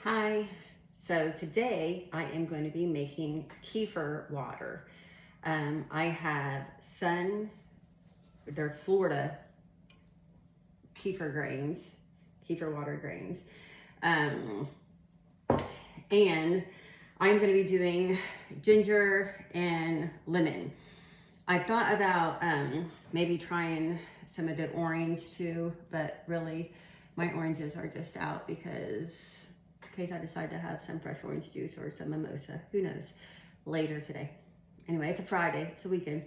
Hi, so today I am going to be making kefir water. I have they're Florida kefir grains, kefir water grains. Um, and I'm going to be doing ginger and lemon. I thought about maybe trying some of the orange too, but really my oranges are just out because in case I decide to have some fresh orange juice or some mimosa, who knows, later today. Anyway, it's a Friday, it's the weekend.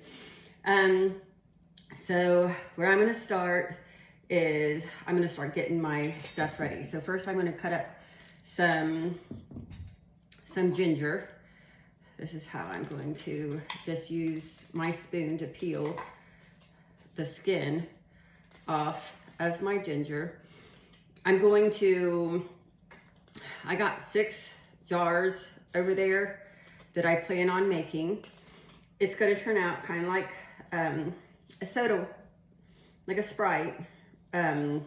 So where I'm gonna start is I'm gonna start getting my stuff ready. So first I'm gonna cut up some ginger. This is how I'm going to just use my spoon to peel the skin off of my ginger. I got 6 jars over there that I plan on making. It's going to turn out kind of like a soda, like a Sprite. And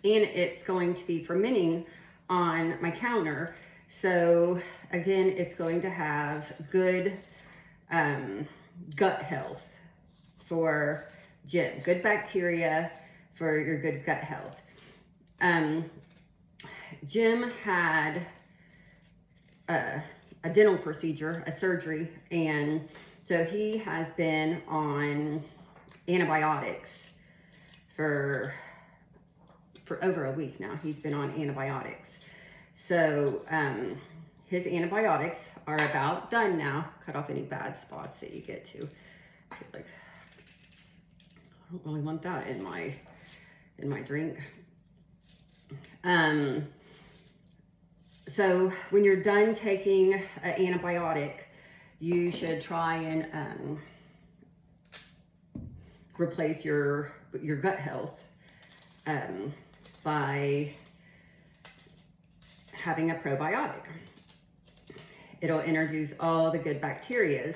it's going to be fermenting on my counter. So again, it's going to have good gut health for Jim, good bacteria for your good gut health. Jim had a dental procedure, a surgery, and so he has been on antibiotics for over a week now. He's been on antibiotics. So his antibiotics are about done now. Cut off any bad spots that you get to. Like, I don't really want that in my drink. So when you're done taking an antibiotic, you should try and replace your gut health by having a probiotic. It'll introduce all the good bacteria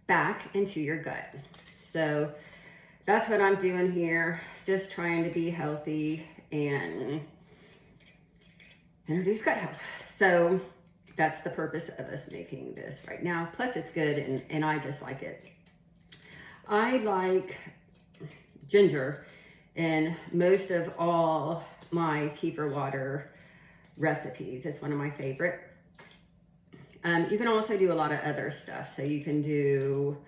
back into your gut. So that's what I'm doing here, just trying to be healthy and introduce gut health. So that's the purpose of us making this right now. Plus it's good and I just like it. I like ginger in most of all my kefir water recipes. It's one of my favorite. You can also do a lot of other stuff. So you can do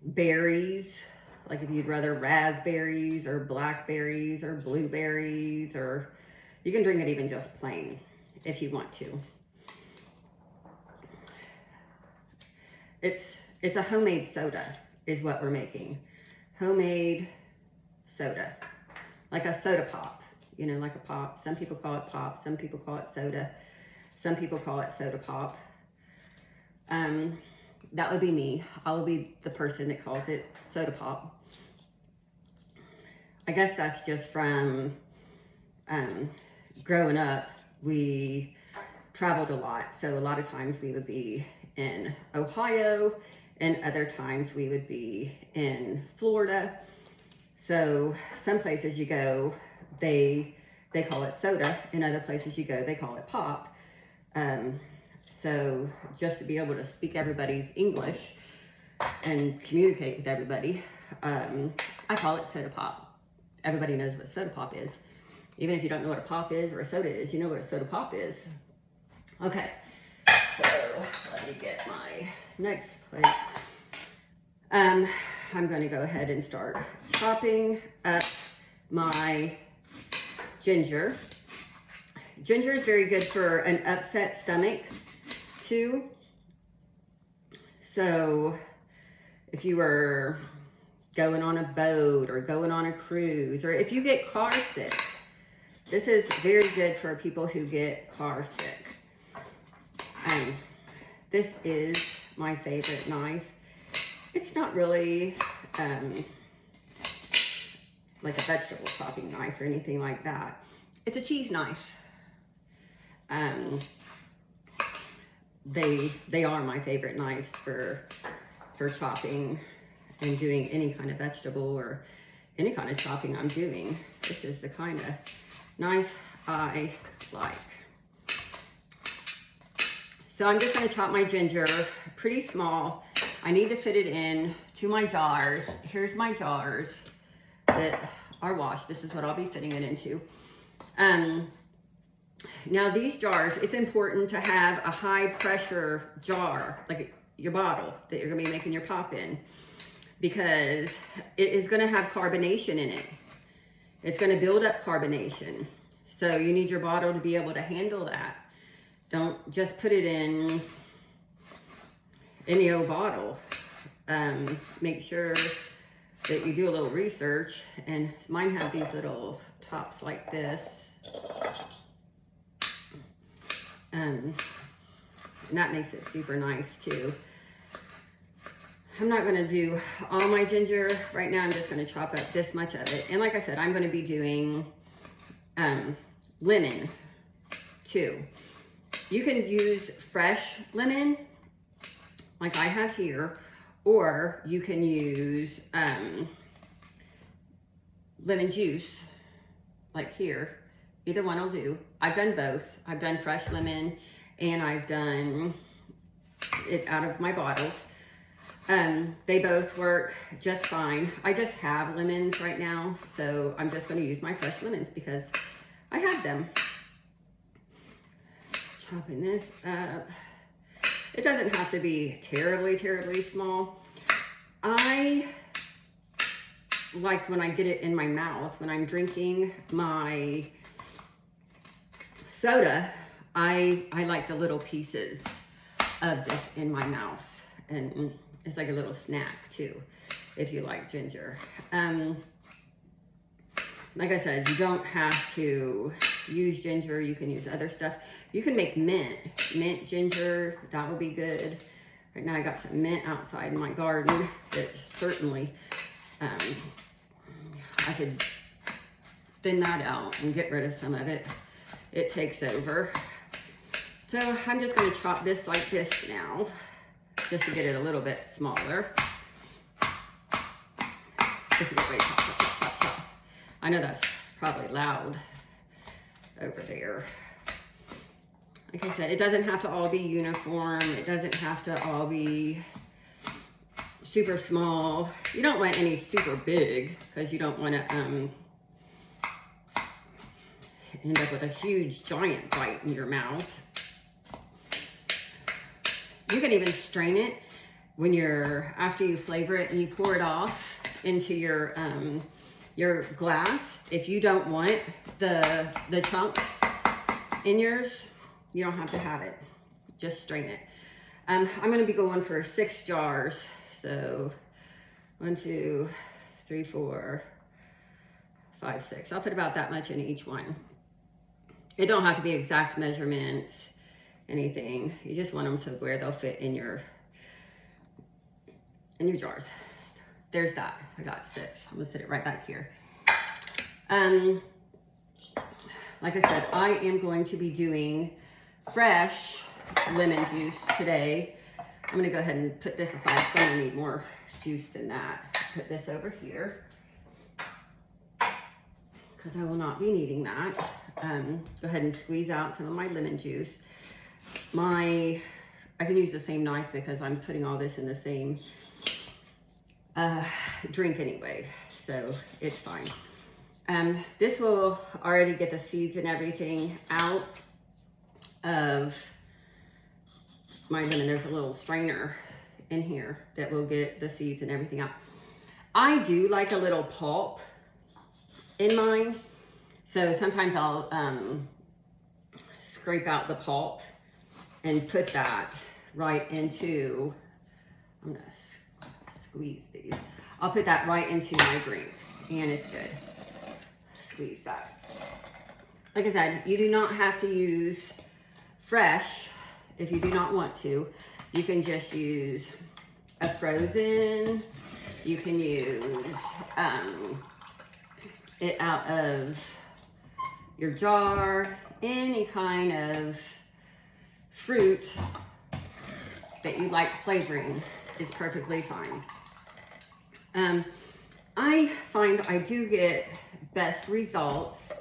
berries, like if you'd rather raspberries or blackberries or blueberries, or you can drink it even just plain if you want to. It's a homemade soda is what we're making. Homemade soda, like a soda pop, you know, like a pop. Some people call it pop, some people call it soda, some people call it soda pop. That would be me. I will be the person that calls it soda pop. I guess that's just from growing up. We traveled a lot, so a lot of times we would be in Ohio and other times we would be in Florida. So some places you go, they call it soda, and other places you go, they call it pop. So just to be able to speak everybody's English and communicate with everybody, I call it soda pop. Everybody knows what soda pop is. Even if you don't know what a pop is or a soda is, you know what a soda pop is. Okay, so let me get my next plate. I'm going to go ahead and start chopping up my ginger. Ginger is very good for an upset stomach too. So if you were going on a boat or going on a cruise, or if you get car sick, this is very good for people who get car sick. This is my favorite knife. It's not really like a vegetable chopping knife or anything like that. It's a cheese knife. They are my favorite knives for chopping and doing any kind of vegetable or any kind of chopping I'm doing. This is the kind of knife I like. So I'm just gonna chop my ginger pretty small. I need to fit it in to my jars. Here's my jars that are washed. This is what I'll be fitting it into. Now these jars, it's important to have a high pressure jar, like your bottle that you're gonna be making your pop in, because it is gonna have carbonation in it. It's gonna build up carbonation. So you need your bottle to be able to handle that. Don't just put it in any old bottle. Make sure that you do a little research, and mine have these little tops like this. And that makes it super nice too. I'm not gonna do all my ginger right now. I'm just gonna chop up this much of it. And like I said, I'm gonna be doing lemon too. You can use fresh lemon, like I have here, or you can use lemon juice, like here. Either one will do. I've done both. I've done fresh lemon, and I've done it out of my bottles. They both work just fine. I just have lemons right now, so I'm just going to use my fresh lemons because I have them. Chopping this up. It doesn't have to be terribly, terribly small. I like when I get it in my mouth, when I'm drinking my soda, I like the little pieces of this in my mouth, and it's like a little snack too, if you like ginger. Like I said, you don't have to use ginger. You can use other stuff. You can make mint ginger. That would be good. Right now I got some mint outside in my garden that certainly I could thin that out and get rid of some of it. It takes over. So I'm just going to chop this like this now, just to get it a little bit smaller. Just a good way to chop, chop, chop, chop, chop. I know that's probably loud over there. Like I said, it doesn't have to all be uniform. It doesn't have to all be super small. You don't want any super big, because you don't want to end up with a huge giant bite in your mouth. You can even strain it when after you flavor it and you pour it off into your glass. If you don't want the chunks in yours, you don't have to have it. Just strain it. I'm going to be going for 6 jars. So 1, 2, 3, 4, 5, 6. I'll put about that much in each one. It don't have to be exact measurements, anything. You just want them to where they'll fit in your jars. There's that. I got 6. I'm gonna sit it right back here. Like I said, I am going to be doing fresh lemon juice today. I'm gonna go ahead and put this aside because I'm gonna need more juice than that. Put this over here because I will not be needing that. Go ahead and squeeze out some of my lemon juice. I can use the same knife because I'm putting all this in the same drink anyway, so it's fine. This will already get the seeds and everything out of my lemon. There's a little strainer in here that will get the seeds and everything out. I do like a little pulp in mine, so sometimes I'll scrape out the pulp and put that right into, I'm gonna squeeze these. I'll put that right into my drink, and it's good. Squeeze that. Like I said, you do not have to use fresh if you do not want to. You can just use a frozen. You can use it out of your jar. Any kind of fruit that you like flavoring is perfectly fine. I find I do get best results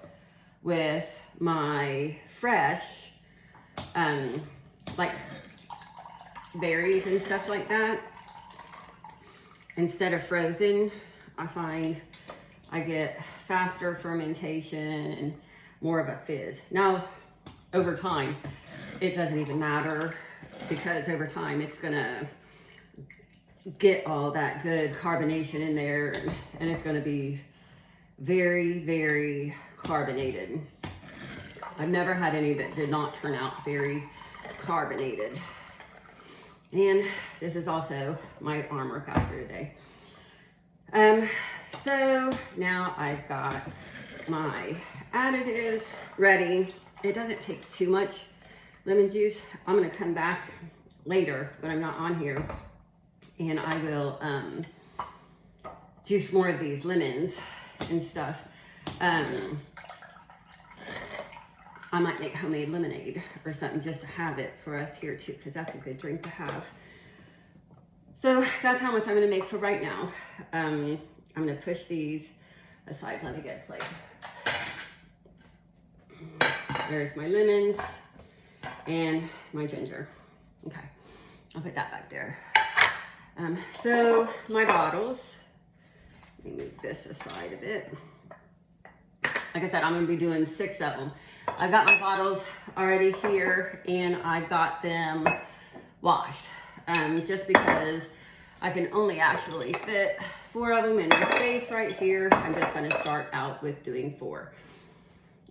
with my fresh, like berries and stuff like that, instead of frozen, I find I get faster fermentation and more of a fizz. Now, over time, it doesn't even matter, because over time it's gonna get all that good carbonation in there, and it's gonna be very, very carbonated. I've never had any that did not turn out very carbonated. And this is also my arm workout for today. So now I've got my additives ready. It doesn't take too much lemon juice. I'm gonna come back later when I'm not on here, and I will juice more of these lemons and stuff. I might make homemade lemonade or something just to have it for us here too, because that's a good drink to have. So that's how much I'm gonna make for right now. I'm gonna push these aside. Let me get a plate. There's my lemons and my ginger. Okay, I'll put that back there. So my bottles, let me move this aside a bit. Like I said, I'm gonna be doing 6 of them. I've got my bottles already here, and I've got them washed. Just because I can only actually fit 4 of them in the space right here, I'm just gonna start out with doing 4.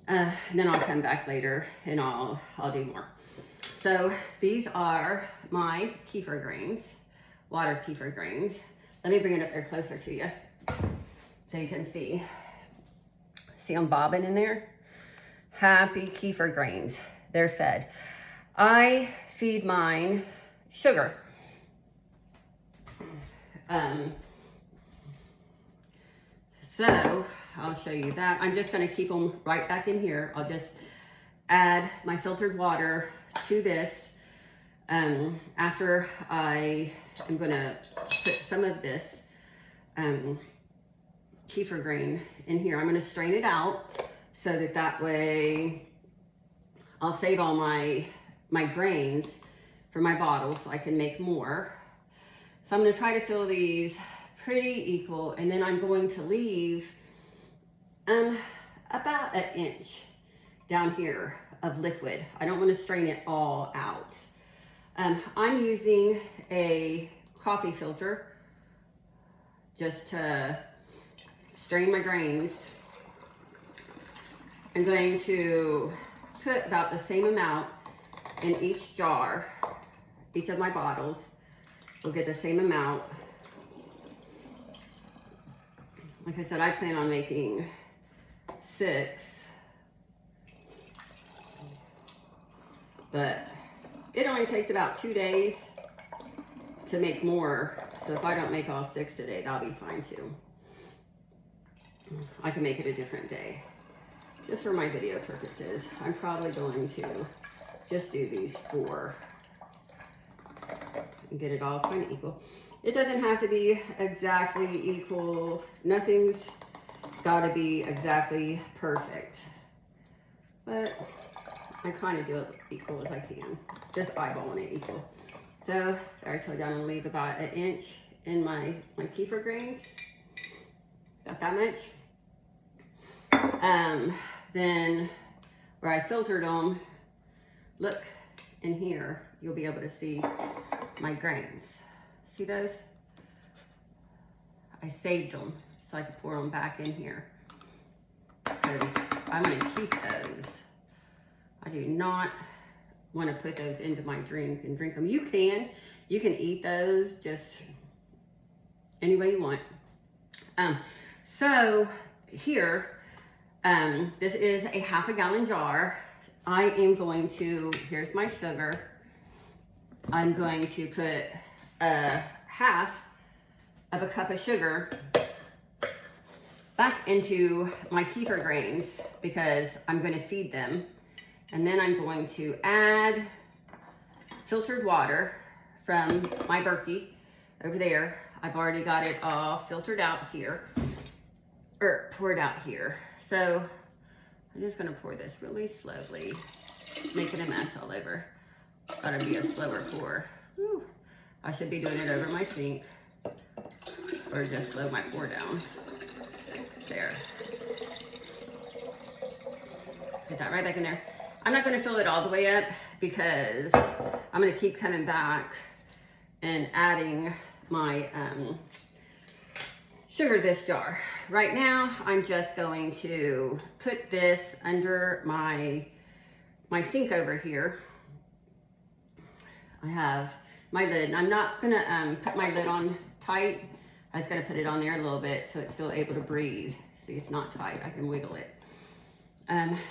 Then I'll come back later and I'll do more. So these are my kefir grains, water kefir grains. Let me bring it up there closer to you so you can see. See them bobbing in there? Happy kefir grains. They're fed. I feed mine sugar. So I'll show you that. I'm just going to keep them right back in here. I'll just add my filtered water to this. After I am going to put some of this kefir grain in here, I'm going to strain it out so that way I'll save all my grains for my bottle so I can make more. So I'm going to try to fill these pretty equal, and then I'm going to leave about 1 inch down here of liquid. I don't want to strain it all out. I'm using a coffee filter just to strain my grains. I'm going to put about the same amount in each jar. Each of my bottles will get the same amount. Like I said, I plan on making 6, but it only takes about 2 days to make more. So if I don't make all 6 today, that'll be fine too. I can make it a different day. Just for my video purposes, I'm probably going to just do these 4 and get it all kind of equal. It doesn't have to be exactly equal. Nothing's got to be exactly perfect. But I kind of do it equal as I can. Just eyeballing it equal. So there, I told you I'm going to leave about 1 inch in my kefir grains. Got that much. Then where I filtered them, look in here, you'll be able to see my grains. See those? I saved them so I could pour them back in here, because I'm going to keep those. I do not want to put those into my drink and drink them. You can eat those just any way you want. So here, this is a 1/2 gallon jar. I am going to, here's my sugar. I'm going to put 1/2 of a cup of sugar back into my kefir grains because I'm going to feed them. And then I'm going to add filtered water from my Berkey over there. I've already got it all filtered out here, or poured out here. So I'm just gonna pour this really slowly, making a mess all over. Gotta be a slower pour. Whew. I should be doing it over my sink or just slow my pour down. There. Put that right back in there. I'm not going to fill it all the way up because I'm going to keep coming back and adding my sugar to this jar. Right now, I'm just going to put this under my sink over here. I have my lid, and I'm not going to put my lid on tight. I was going to put it on there a little bit so it's still able to breathe. See, it's not tight. I can wiggle it.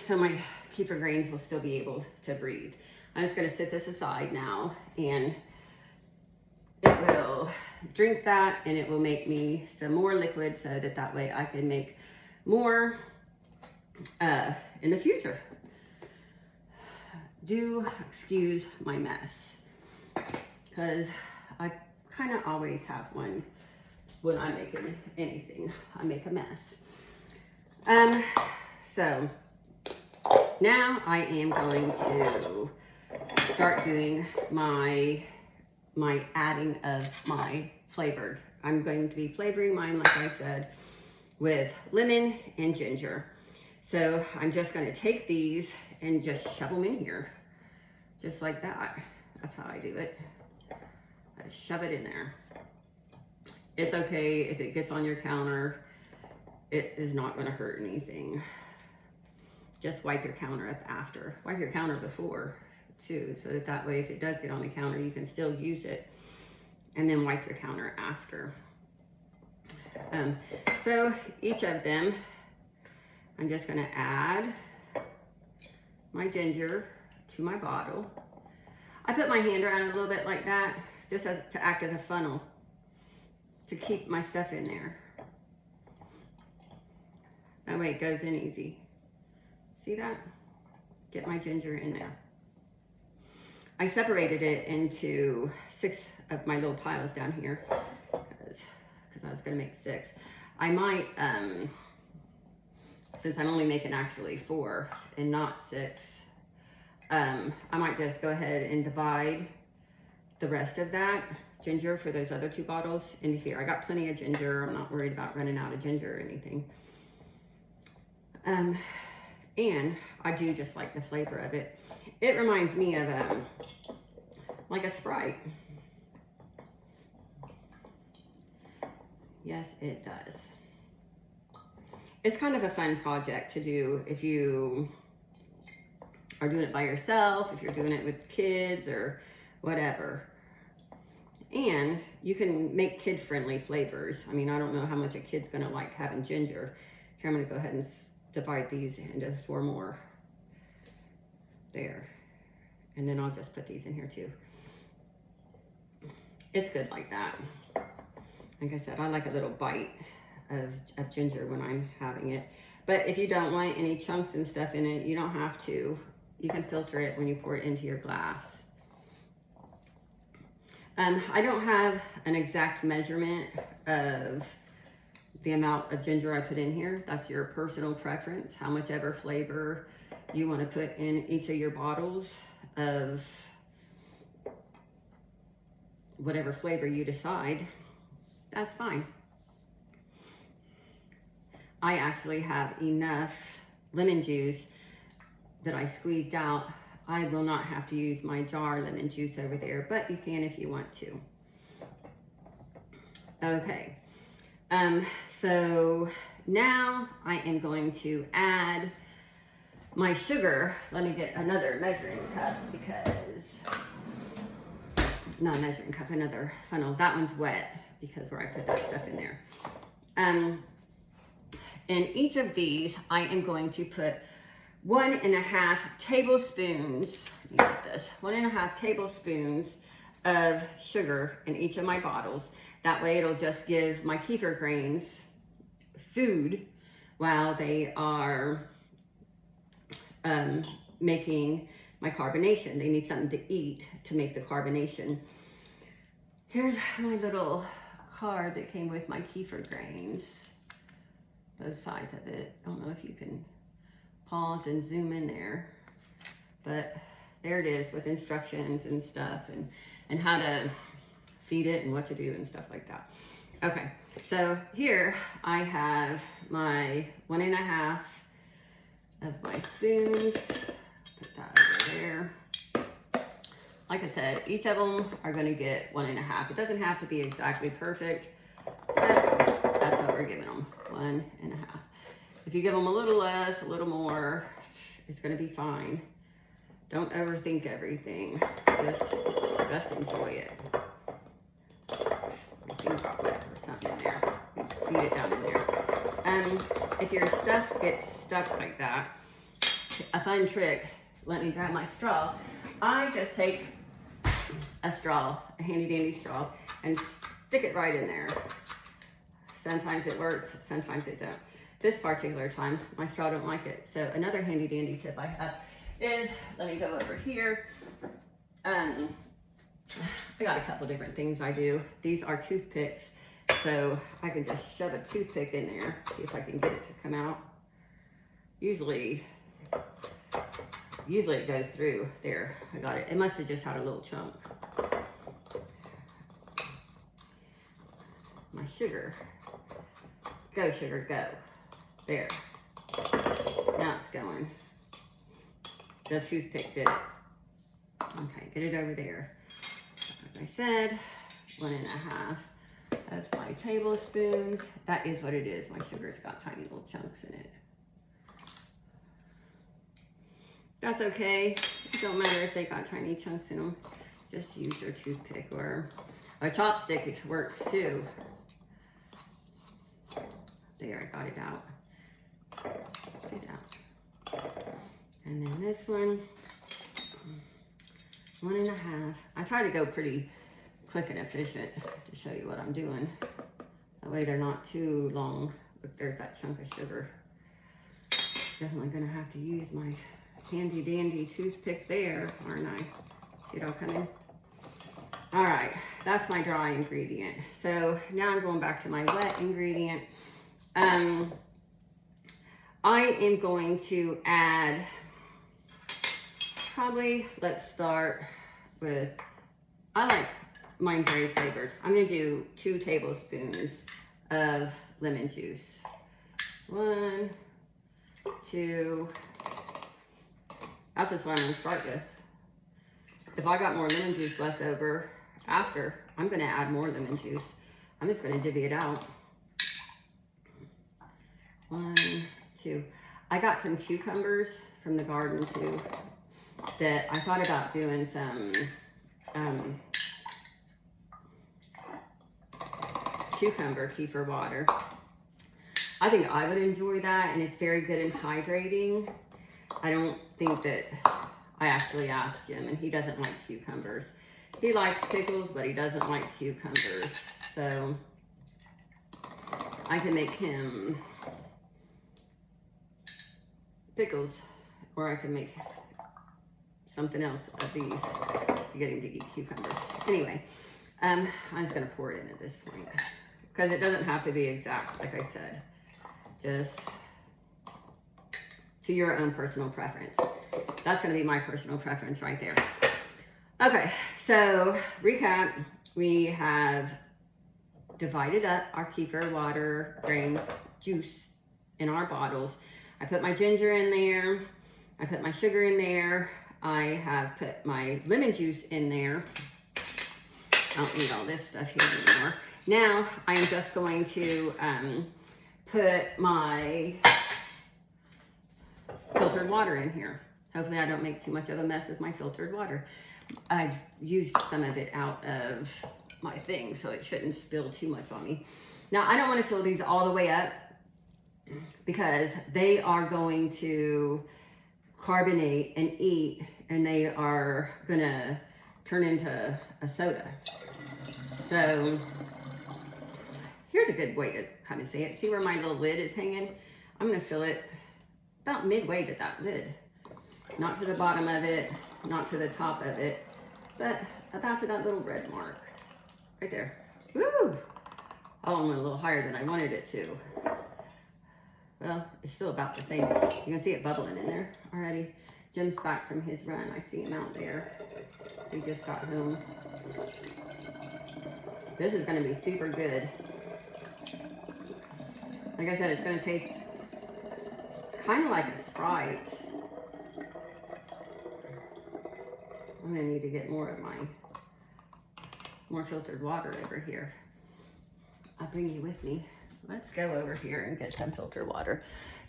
So my kefir grains will still be able to breathe. I'm just going to set this aside now, and it will drink that, and it will make me some more liquid so that way I can make more in the future. Do excuse my mess, because I kind of always have one when I'm making anything. I make a mess. So now I am going to start doing my adding of my flavored. I'm going to be flavoring mine, like I said, with lemon and ginger. So I'm just going to take these and just shove them in here, just like that. That's how I do it. I shove it in there. It's okay if it gets on your counter. It is not going to hurt anything. Just wipe your counter up after. Wipe your counter before too, so that way if it does get on the counter, you can still use it, and then wipe your counter after. So each of them, I'm just going to add my ginger to my bottle. I put my hand around it a little bit like that, just to act as a funnel to keep my stuff in there. That way it goes in easy. See that? Get my ginger in there. I separated it into 6 of my little piles down here because I was going to make 6. I might, since I'm only making actually 4 and not 6, I might just go ahead and divide the rest of that ginger for those other 2 bottles into here. I got plenty of ginger. I'm not worried about running out of ginger or anything. And I do just like the flavor of it. It reminds me of like a Sprite. Yes, it does. It's kind of a fun project to do if you are doing it by yourself, if you're doing it with kids or whatever. And you can make kid-friendly flavors. I mean, I don't know how much a kid's gonna like having ginger. Here, I'm gonna go ahead and divide these into 4 more. There. And then I'll just put these in here too. It's good like that. Like I said, I like a little bite of ginger when I'm having it. But if you don't want any chunks and stuff in it, you don't have to. You can filter it when you pour it into your glass. I don't have an exact measurement of the amount of ginger I put in here. That's your personal preference, how much ever flavor you want to put in each of your bottles of whatever flavor you decide. That's fine. I actually have enough lemon juice that I squeezed out. I will not have to use my jar lemon juice over there, but you can if you want to. Okay. So now I am going to add my sugar. Let me get another measuring cup because, not a measuring cup, another funnel. That one's wet because where I put that stuff in there. In each of these, I am going to put 1.5 tablespoons, let me get this, 1.5 tablespoons of sugar in each of my bottles. That way it'll just give my kefir grains food while they are making my carbonation. They need something to eat to make the carbonation. Here's my little card that came with my kefir grains, both sides of it. I don't know if you can pause and zoom in there, but there it is with instructions and stuff and how to feed it and what to do and stuff like that. Okay, so here I have my 1.5 of my spoons. Put that over there. Like I said, each of them are gonna get 1.5. It doesn't have to be exactly perfect, but that's what we're giving them, 1.5. If you give them a little less, a little more, it's gonna be fine. Don't overthink everything. Just enjoy it. I think I'll put something in there. Feed it down in there. If your stuff gets stuck like that, a fun trick, let me grab my straw. I just take a straw, a handy dandy straw, and stick it right in there. Sometimes it works, sometimes it don't. This particular time, my straw don't like it. So another handy dandy tip I have is, let me go over here. I got a couple different things I do. These are toothpicks. So I can just shove a toothpick in there, see if I can get it to come out. Usually it goes through there. I got it. It must have just had a little chunk. My sugar. Go, sugar, go. There. Now it's going. The toothpick did it. Okay, get it over there. Like I said, 1.5 of my tablespoons. That is what it is. My sugar's got tiny little chunks in it. That's okay. It don't matter if they got tiny chunks in them. Just use your toothpick or a chopstick. It works too. There, I got it out. Get it out. And then this one, 1.5. I try to go pretty quick and efficient to show you what I'm doing. That way they're not too long. Look, there's that chunk of sugar. Definitely gonna have to use my handy dandy toothpick there, aren't I? See it all coming? All right, that's my dry ingredient. So now I'm going back to my wet ingredient. I am going to add, probably, let's start with, I like mine very flavored. I'm gonna do 2 tablespoons of lemon juice. 1, 2, that's just what I'm gonna start with. If I got more lemon juice left over after, I'm gonna add more lemon juice. I'm just gonna divvy it out. 1, 2. I got some cucumbers from the garden too that I thought about doing some cucumber kefir water. I think I would enjoy that, and it's very good and hydrating. I don't think that, I actually asked Jim and he doesn't like cucumbers. He likes pickles, but he doesn't like cucumbers. So I can make him pickles, or I can make something else of these to get him to eat cucumbers. Anyway, I'm just gonna pour it in at this point because it doesn't have to be exact, like I said. Just to your own personal preference. That's gonna be my personal preference right there. Okay, so recap, we have divided up our kefir water grain juice in our bottles. I put my ginger in there, I put my sugar in there, I have put my lemon juice in there. I don't need all this stuff here anymore. Now I'm just going to put my filtered water in here. Hopefully I don't make too much of a mess with my filtered water. I've used some of it out of my thing, so it shouldn't spill too much on me. Now I don't want to fill these all the way up because they are going to carbonate and eat, and they are gonna turn into a soda. So here's a good way to kind of say it. See where my little lid is hanging? I'm gonna fill it about midway to that lid. Not to the bottom of it, not to the top of it, but about to that little red mark. Right there. Woo! Oh, it went a little higher than I wanted it to. Well, it's still about the same. You can see it bubbling in there already. Jim's back from his run. I see him out there. He just got home. This is going to be super good. Like I said, it's going to taste kind of like a Sprite. I'm going to need to get more filtered water over here. I'll bring you with me. Let's go over here and get some filtered water.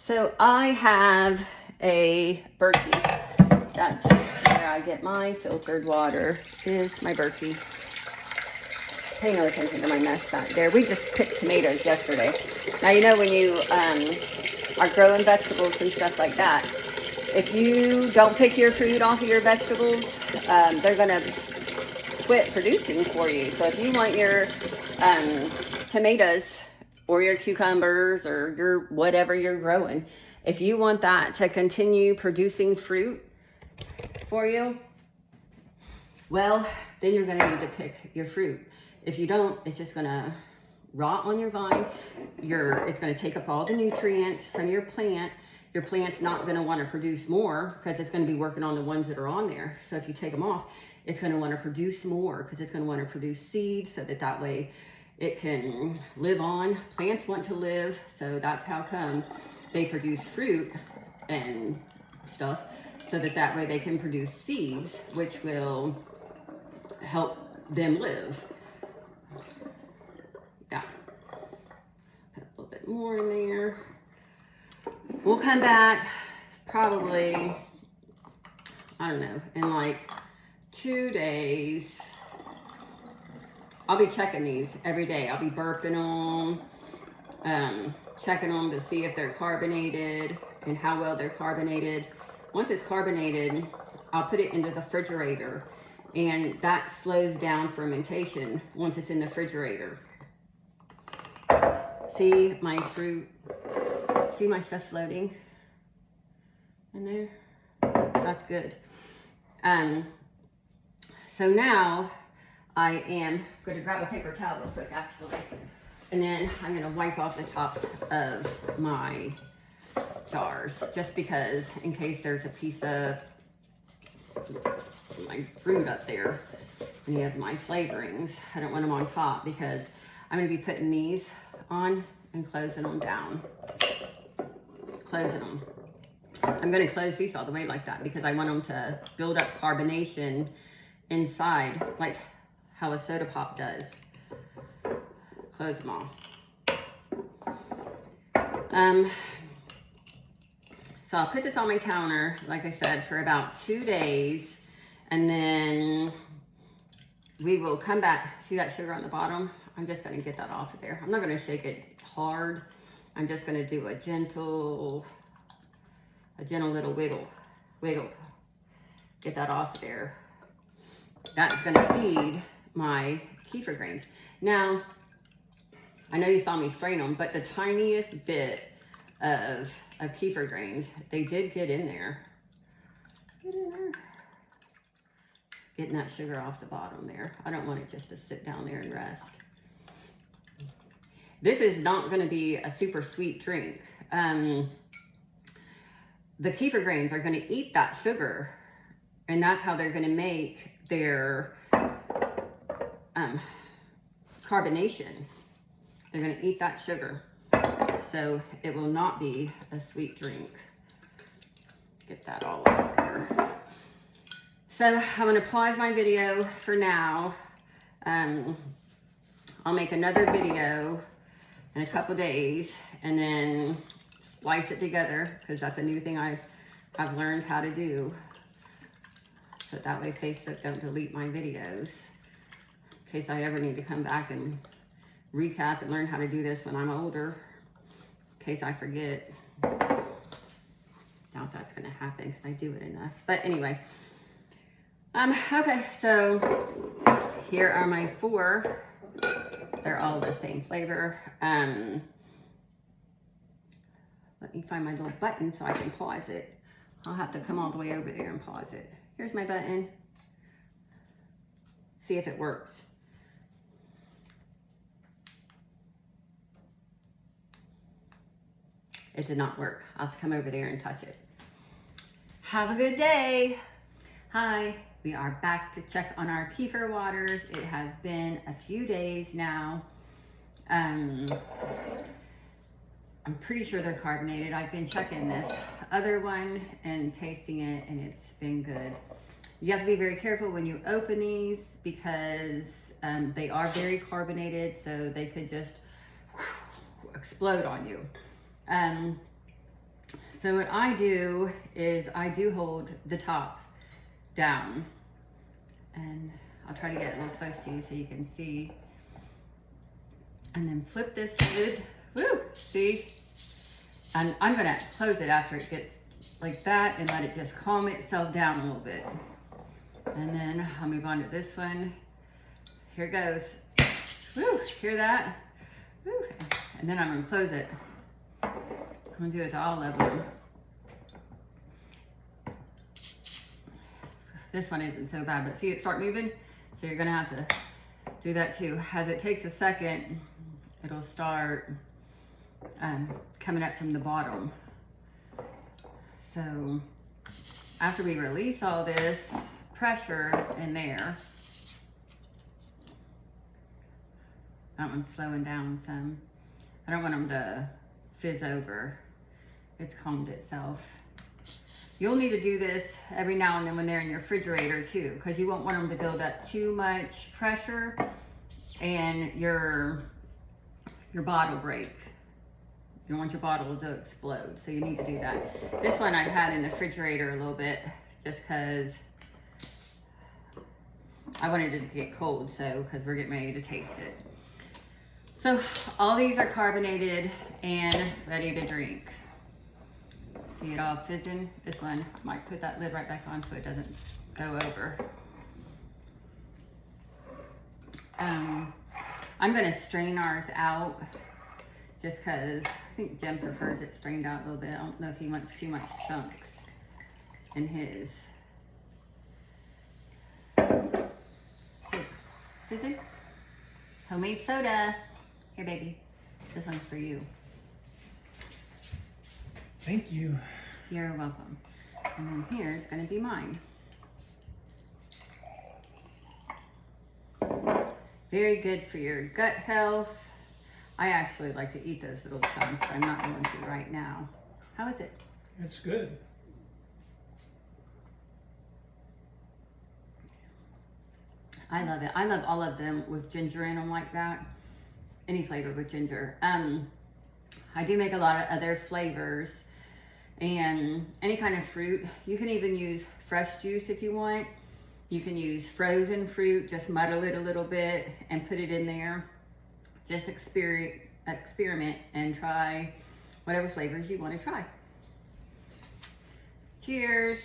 So I have a Berkey. That's where I get my filtered water, is my Berkey. Pay no attention to my mess back there. We just picked tomatoes yesterday. Now, you know, when you are growing vegetables and stuff like that, if you don't pick your fruit off of your vegetables, they're going to quit producing for you. So if you want your tomatoes or your cucumbers or your whatever you're growing, if you want that to continue producing fruit for you, well, then you're going to need to pick your fruit. If you don't, it's just going to rot on your vine. It's going to take up all the nutrients from your plant. Your plant's not going to want to produce more because it's going to be working on the ones that are on there. So if you take them off, it's going to want to produce more because it's going to want to produce seeds so that way it can live on. Plants want to live, so that's how come they produce fruit and stuff, so that way they can produce seeds, which will help them live. Yeah. Put a little bit more in there. We'll come back probably, I don't know, in like 2 days. I'll be checking these every day. I'll be burping them, checking them to see if they're carbonated and how well they're carbonated. Once it's carbonated, I'll put it into the refrigerator, and that slows down fermentation once it's in the refrigerator. See my fruit? See my stuff floating in there? That's good. So now I am going to grab a paper towel real quick, actually, and then I'm going to wipe off the tops of my jars, just because in case there's a piece of my fruit up there, any of my flavorings, I don't want them on top, because I'm going to be putting these on and closing them down. Closing them. I'm going to close these all the way like that because I want them to build up carbonation inside, like how a soda pop does. Close them all. So I'll put this on my counter, like I said, for about 2 days, and then we will come back. See that sugar on the bottom? I'm just going to get that off of there. I'm not going to shake it hard. I'm just going to do a gentle little wiggle. Get that off there. That's going to feed my kefir grains. Now, I know you saw me strain them, but the tiniest bit of kefir grains, they did get in there. Get in there. Getting that sugar off the bottom there. I don't want it just to sit down there and rest. This is not going to be a super sweet drink. The kefir grains are going to eat that sugar, and that's how they're going to make their carbonation. They're going to eat that sugar, so it will not be a sweet drink. Get that all over there. So I'm going to pause my video for now. I'll make another video in a couple days and then splice it together, because that's a new thing I've learned how to do. So that way Facebook don't delete my videos, in case I ever need to come back and recap and learn how to do this when I'm older, in case I forget. Doubt that's going to happen because I do it enough. But anyway, okay, so here are my 4. They're all the same flavor. Let me find my little button so I can pause it. I'll have to come all the way over there and pause it. Here's my button. See if it works. It did not work. I'll have to come over there and touch it. Have a good day. Hi, we are back to check on our kefir waters. It has been a few days now. I'm pretty sure they're carbonated. I've been checking this other one and tasting it, and it's been good. You have to be very careful when you open these because they are very carbonated, so they could just explode on you. So what I do is I do hold the top down, and I'll try to get a little close to you so you can see, and then flip this lid. Woo! See? And I'm gonna close it after it gets like that and let it just calm itself down a little bit. And then I'll move on to this one. Here it goes. Woo! Hear that? Woo! And then I'm gonna close it. I'm gonna do it to all of them. This one isn't so bad, but see it start moving? So you're gonna have to do that too. As it takes a second, it'll start coming up from the bottom. So after we release all this pressure in there, that one's slowing down some. I don't want them to fizz over. It's calmed itself. You'll need to do this every now and then when they're in your refrigerator too, because you won't want them to build up too much pressure and your bottle break. You don't want your bottle to explode, so you need to do that. This one I've had in the refrigerator a little bit just because I wanted it to get cold, so because we're getting ready to taste it. So all these are carbonated and ready to drink. See it all fizzing? This one might put that lid right back on so it doesn't go over. I'm gonna strain ours out just because I think Jim prefers it strained out a little bit. I don't know if he wants too much chunks in his. So, fizzing? Homemade soda. Here, baby. This one's for you. Thank you. You're welcome. And then here's gonna be mine. Very good for your gut health. I actually like to eat those little chunks, but I'm not going to right now. How is it? It's good. I love it. I love all of them with ginger in them like that. Any flavor with ginger. I do make a lot of other flavors and any kind of fruit. You can even use fresh juice if you want. You can use frozen fruit, just muddle it a little bit and put it in there. Just experiment and try whatever flavors you want to try. Cheers.